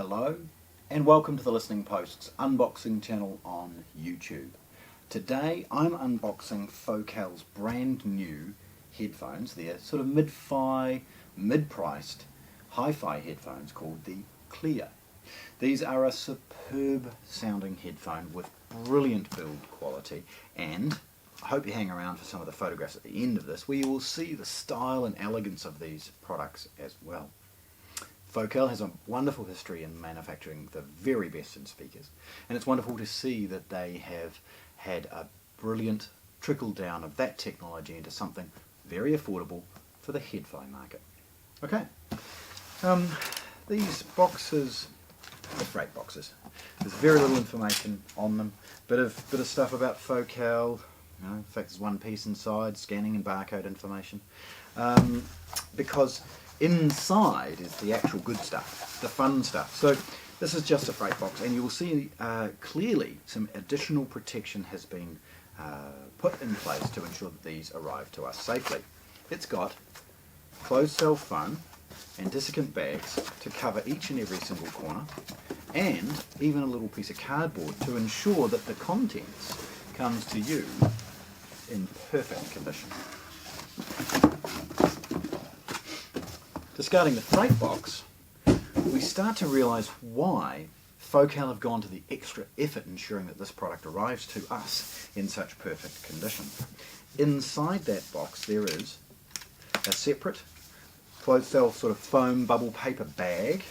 Hello and welcome to the Listening Post's unboxing channel on YouTube. Today I'm unboxing Focal's brand new headphones. They're sort of mid-priced hi-fi headphones called the Elear. These are a superb sounding headphone with brilliant build quality, and I hope you hang around for some of the photographs at the end of this where you will see the style and elegance of these products as well. Focal has a wonderful history in manufacturing the very best in speakers, and it's wonderful to see that they have had a brilliant trickle down of that technology into something very affordable for the headphone market. Okay, these boxes are freight boxes. There's very little information on them, bit of stuff about Focal. In fact, there's one piece inside, scanning and barcode information, because inside is the actual good stuff, the fun stuff. So this is just a freight box, and you will see clearly some additional protection has been put in place to ensure that these arrive to us safely. It's got closed cell foam and desiccant bags to cover each and every single corner, and even a little piece of cardboard to ensure that the contents comes to you in perfect condition. Discarding the freight box, we start to realise why Focal have gone to the extra effort ensuring that this product arrives to us in such perfect condition. Inside that box there is a separate closed cell sort of foam bubble paper bag,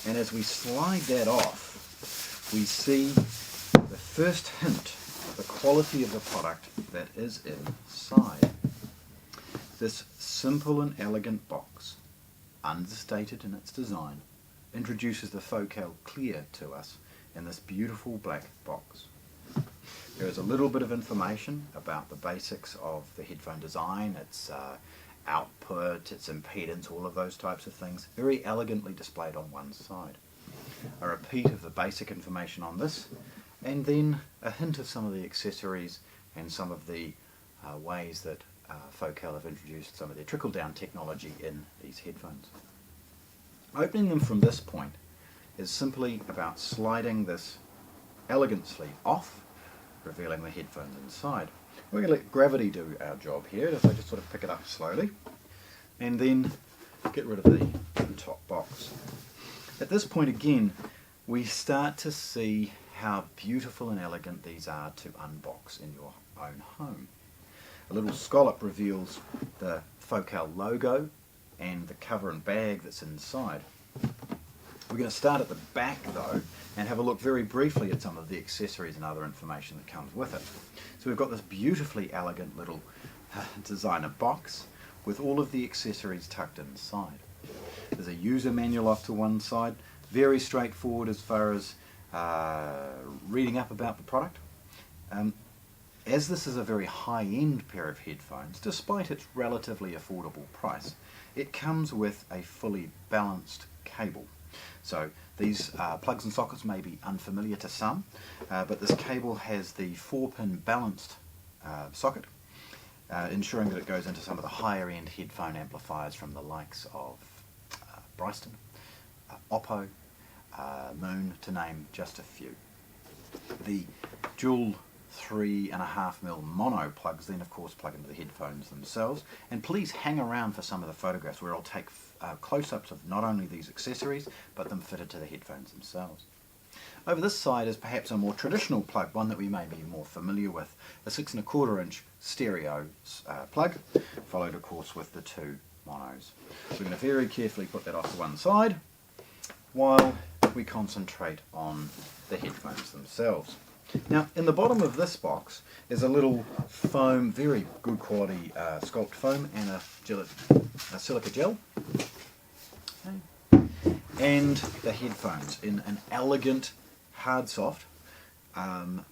and as we slide that off we see the first hint of the quality of the product that is inside. This simple and elegant box, understated in its design, introduces the Focal Elear to us in this beautiful black box. There is a little bit of information about the basics of the headphone design, its output, its impedance, all of those types of things, very elegantly displayed on one side. A repeat of the basic information on this, and then a hint of some of the accessories and some of the ways that Focal have introduced some of their trickle-down technology in these headphones. Opening them from this point is simply about sliding this elegant sleeve off, revealing the headphones inside. We're going to let gravity do our job here, if I just sort of pick it up slowly, and then get rid of the top box. At this point again, we start to see how beautiful and elegant these are to unbox in your own home. A little scallop reveals the Focal logo and the cover and bag that's inside. We're going to start at the back though and have a look very briefly at some of the accessories and other information that comes with it. So we've got this beautifully elegant little designer box with all of the accessories tucked inside. There's a user manual off to one side, very straightforward as far as reading up about the product. As this is a very high-end pair of headphones, despite its relatively affordable price, it comes with a fully balanced cable. So these plugs and sockets may be unfamiliar to some, but this cable has the 4-pin balanced socket, ensuring that it goes into some of the higher-end headphone amplifiers from the likes of Bryston, Oppo, Moon, to name just a few. The dual 3.5mm mono plugs then of course plug into the headphones themselves, and please hang around for some of the photographs where I'll take close-ups of not only these accessories but them fitted to the headphones themselves. Over this side is perhaps a more traditional plug, one that we may be more familiar with, a 6.25-inch stereo plug, followed of course with the two monos. We're going to very carefully put that off to one side while we concentrate on the headphones themselves. Now, in the bottom of this box is a little foam, very good quality sculpt foam, and a silica gel, and the headphones in an elegant, hard soft,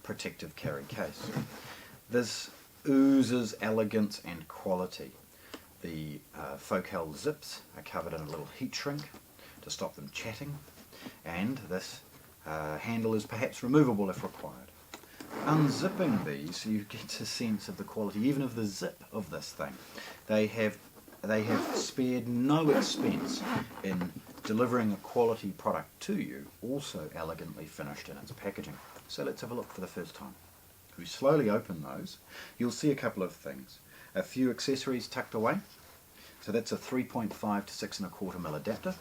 protective carry case. This oozes elegance and quality. The Focal zips are covered in a little heat shrink to stop them chatting, and this handle is perhaps removable if required. Unzipping these, you get a sense of the quality, even of the zip of this thing. They have spared no expense in delivering a quality product to you, also elegantly finished in its packaging. So let's have a look for the first time. If we slowly open those, you'll see a couple of things. A few accessories tucked away. So that's a 3.5 to 6.25mm adapter,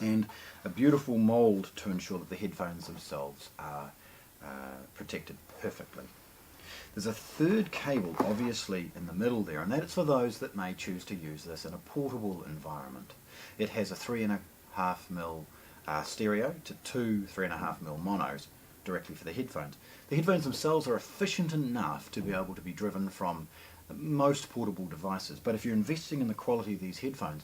and a beautiful mould to ensure that the headphones themselves are protected perfectly. There's a third cable obviously in the middle there, and that's for those that may choose to use this in a portable environment. It has a 3.5mm stereo to two 3.5mm monos directly for the headphones. The headphones themselves are efficient enough to be able to be driven from most portable devices, but if you're investing in the quality of these headphones,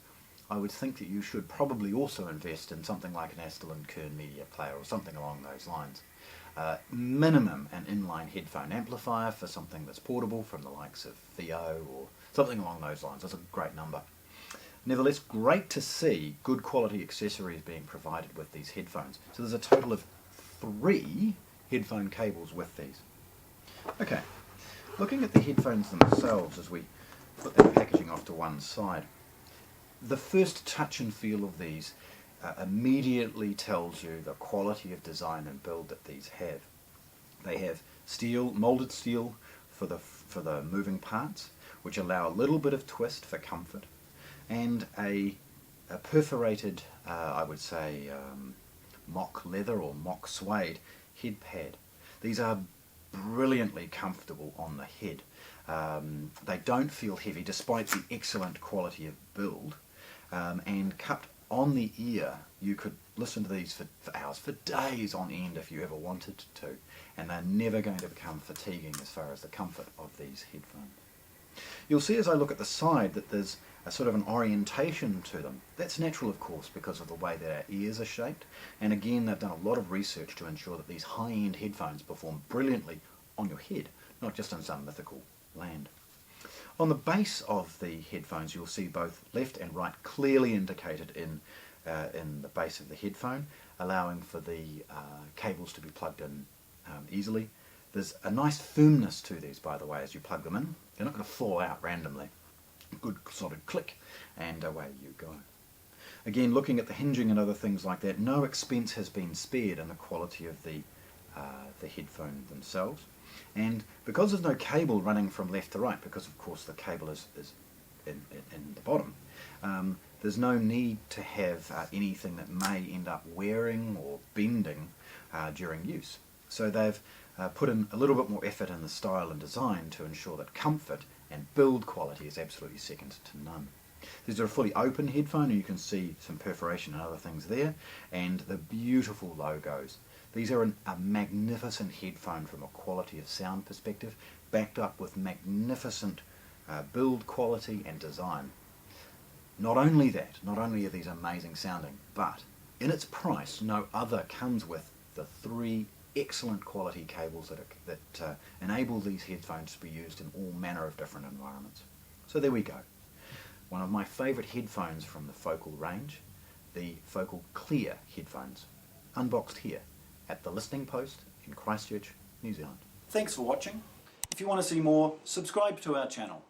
I would think that you should probably also invest in something like an Kern media player or something along those lines. Minimum an inline headphone amplifier for something that's portable from the likes of VO or something along those lines. That's a great number. Nevertheless, great to see good quality accessories being provided with these headphones. So there's a total of 3 headphone cables with these. Okay, looking at the headphones themselves as we put that packaging off to one side, the first touch and feel of these immediately tells you the quality of design and build that these have. They have steel, molded steel for the moving parts, which allow a little bit of twist for comfort, and a perforated, I would say, mock leather or mock suede head pad. These are brilliantly comfortable on the head. They don't feel heavy despite the excellent quality of build, and cupped on the ear, you could listen to these for hours, for days on end if you ever wanted to, and they're never going to become fatiguing as far as the comfort of these headphones. You'll see as I look at the side that there's a sort of an orientation to them. That's natural, of course, because of the way that our ears are shaped, and again they've done a lot of research to ensure that these high-end headphones perform brilliantly on your head, not just in some mythical land. On the base of the headphones you'll see both left and right clearly indicated in the base of the headphone, allowing for the cables to be plugged in easily. There's a nice firmness to these, by the way, as you plug them in. They're not going to fall out randomly. Good solid click, and away you go. Again, looking at the hinging and other things like that, no expense has been spared in the quality of the headphone themselves. And because there's no cable running from left to right, because of course the cable is in the bottom, there's no need to have anything that may end up wearing or bending during use. So they've put in a little bit more effort in the style and design to ensure that comfort and build quality is absolutely second to none. These are a fully open headphone, and you can see some perforation and other things there, and the beautiful logos. These are a magnificent headphone from a quality of sound perspective, backed up with magnificent build quality and design. Not only that, not only are these amazing sounding, but in its price, no other comes with the 3 excellent quality cables that enable these headphones to be used in all manner of different environments. So there we go. One of my favourite headphones from the Focal range, the Focal Clear headphones, unboxed here at the Listening Post in Christchurch, New Zealand. Thanks for watching. If you want to see more, subscribe to our channel.